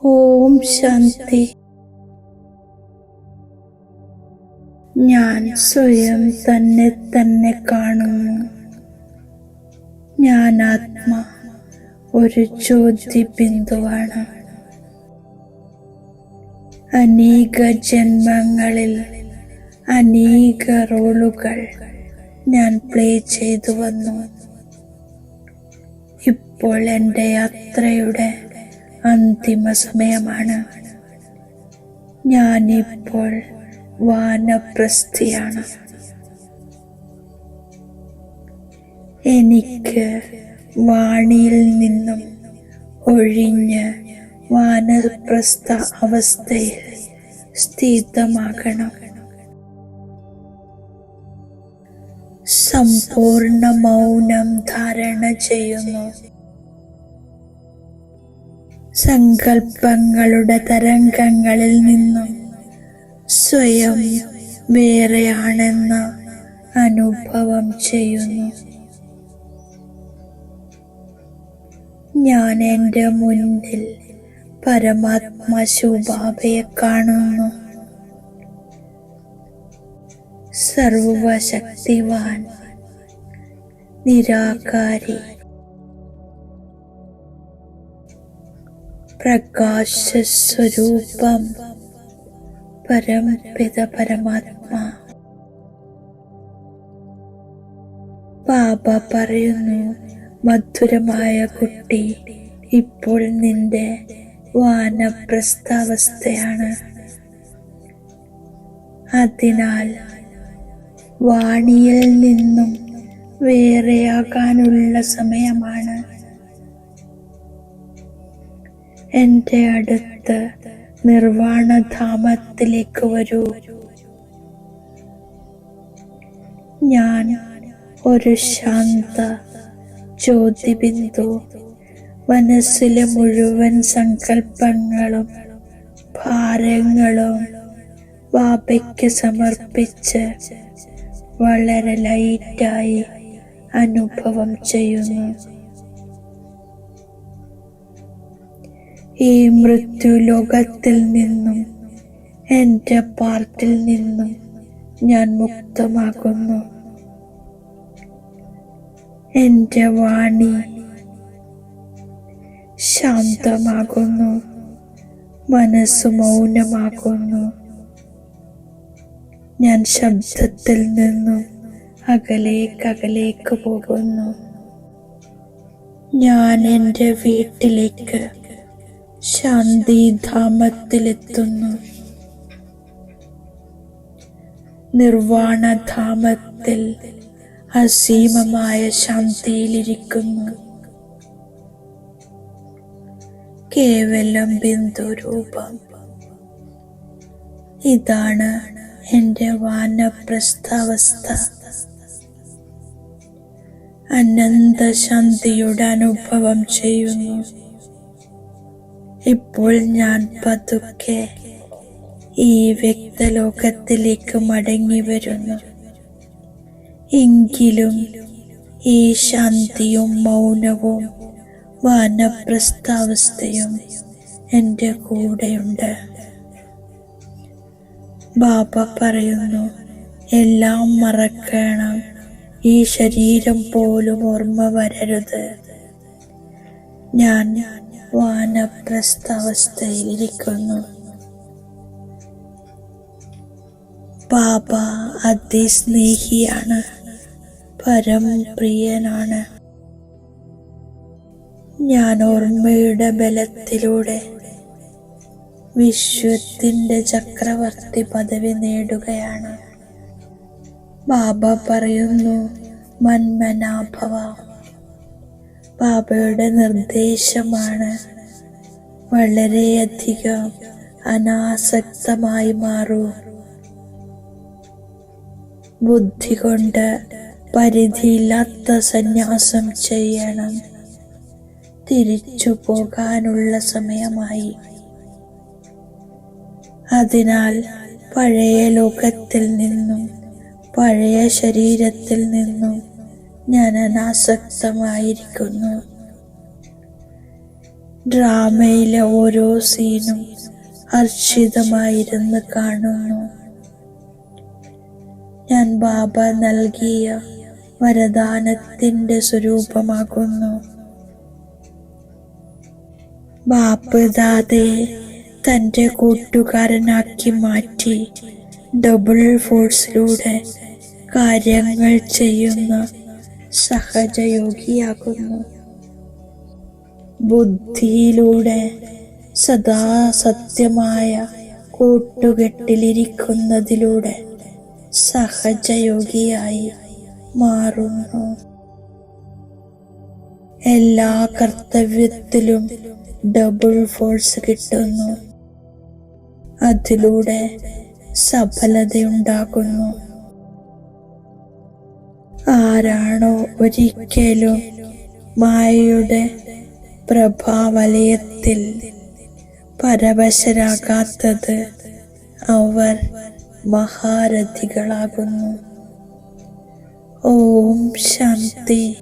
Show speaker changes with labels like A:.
A: ഓം ശാന്തി. ഞാൻ സ്വയം തന്നെ കാണുന്നു. ഞാൻ ആത്മാ ഒരു ജ്യോതി ബിന്ദുവാണ്. അനേക ജന്മങ്ങളിൽ അനേക റോളുകൾ ഞാൻ പ്ലേ ചെയ്തു വന്നു. ഇപ്പോൾ എൻ്റെ യാത്രയുടെ അന്തിമ സമയമാണ്. ഞാനിപ്പോൾ വാനപ്രസ്ഥിയാണ്. എനിക്ക് വാണിയിൽ നിന്നും ഒഴിഞ്ഞ് വാനപ്രസ്ഥ അവസ്ഥയിൽ സ്ഥിതമാകണം. സമ്പൂർണ്ണ മൗനം ധാരണ ചെയ്യുന്നു. സങ്കൽപ്പങ്ങളുടെ തരംഗങ്ങളിൽ നിന്നും സ്വയം വേറെയാണെന്ന് അനുഭവം ചെയ്യുന്നു. ഞാൻ എൻ്റെ മുന്നിൽ പരമാത്മാ ശുഭാവയെ കാണുന്നു. സർവശക്തിവാൻ, നിരാകാരി, പ്രകാശസ്വരൂപം പരംപിത പരമാത്മാ. ബാബ പറയുന്നു, മധുരമായ കുട്ടി, ഇപ്പോൾ നിന്റെ വാനപ്രസ്ഥാവസ്ഥയാണ്. അതിനാൽ വാണിയിൽ നിന്നും വേറെയാകാനുള്ള സമയമാണ്. എൻ്റെ അടുത്ത് നിർവാണധാമത്തിലേക്ക് വരൂ. ഞാൻ ഒരു ശാന്ത ജ്യോതിബിന്ദു. മനസ്സിലെ മുഴുവൻ സങ്കല്പങ്ങളും ഭാരങ്ങളും ബാബയ്ക്ക് സമർപ്പിച്ച് വളരെ ലൈറ്റായി അനുഭവം ചെയ്യുന്നു. ഈ മൃത്യുലോകത്തിൽ നിന്നും എൻ്റെ പാർട്ടിൽ നിന്നും ഞാൻ മുക്തമാകുന്നു. എൻ്റെ വാണി ശാന്തമാകുന്നു. മനസ്സ് മൗനമാകുന്നു. ഞാൻ ശബ്ദത്തിൽ നിന്നും അകലേക്ക് പോകുന്നു. ഞാൻ എൻ്റെ വീട്ടിലേക്ക് ശാന്തിധാമത്തിലെത്തുന്നു. നിർവാണധാമത്തിൽ അസീമമായ ശാന്തിയിലിരിക്കുന്നു. കേവലം ബിന്ദുരൂപം. ഇതാണ് എൻ്റെ വാനപ്രസ്ഥാവസ്ഥ. അനന്ത ശാന്തിയുടെ അനുഭവം ചെയ്യുന്നു. ഇപ്പോൾ ഞാൻ പതുക്കെ ഈ വ്യക്തലോകത്തിലേക്ക് മടങ്ങി വരുന്നു. എങ്കിലും ഈ ശാന്തിയും മൗനവും വാനപ്രസ്ഥാവസ്ഥയും എൻ്റെ കൂടെയുണ്ട്. ബാബ പറയുന്നു, എല്ലാം മറക്കണം. ഈ ശരീരം പോലും ഓർമ്മ വരരുത്. ഞാൻ വാനപ്രസ്ഥാവസ്ഥയിലിരിക്കുന്നു. ബാബ അതിസ്നേഹിയാണ്, പരംപ്രിയനാണ്. ഞാൻ ഓർമ്മയുടെ ബലത്തിലൂടെ വിശ്വത്തിൻ്റെ ചക്രവർത്തി പദവി നേടുകയാണ്. ബാബ പറയുന്നു, മന്മനാഭവ. ബാബയുടെ നിർദ്ദേശമാണ്, വളരെയധികം അനാസക്തമായി മാറൂ. ബുദ്ധി കൊണ്ട് പരിധിയില്ലാത്ത സന്യാസം ചെയ്യണം. തിരിച്ചു പോകാനുള്ള സമയമായി. അതിനാൽ പഴയ ലോകത്തിൽ നിന്നും പഴയ ശരീരത്തിൽ നിന്നും ഞാൻ അനാസക്തമായിരിക്കുന്നു. ഡ്രാമയിലെ ഓരോ സീനും ഹർഷിതമായിരുന്ന് കാണുന്നു. ഞാൻ ബാബ നൽകിയ വരദാനത്തിന്റെ സ്വരൂപമാകുന്നു. ബാപ്പ് ദാദയെ തന്റെ കൂട്ടുകാരനാക്കി മാറ്റി ഡബിൾ ഫോഴ്സിലൂടെ കാര്യങ്ങൾ ചെയ്യുന്ന സഹജയോഗിയാകുന്നു. ബുദ്ധിയിലൂടെ സദാ സത്യമായ കൂട്ടുകെട്ടിലിരിക്കുന്നതിലൂടെ സഹജയോഗിയായി മാറുന്നു. എല്ലാ കർത്തവ്യത്തിലും ഡബിൾ ഫോഴ്സ് കിട്ടുന്നു. അതിലൂടെ സഫലതയുണ്ടാകുന്നു. ആരാണോ ഒരിക്കലും മായയുടെ പ്രഭാവലയത്തിൽ പരവശരാകാത്തത് അവർ മഹാരഥികളാകുന്നു. ഓം ശാന്തി.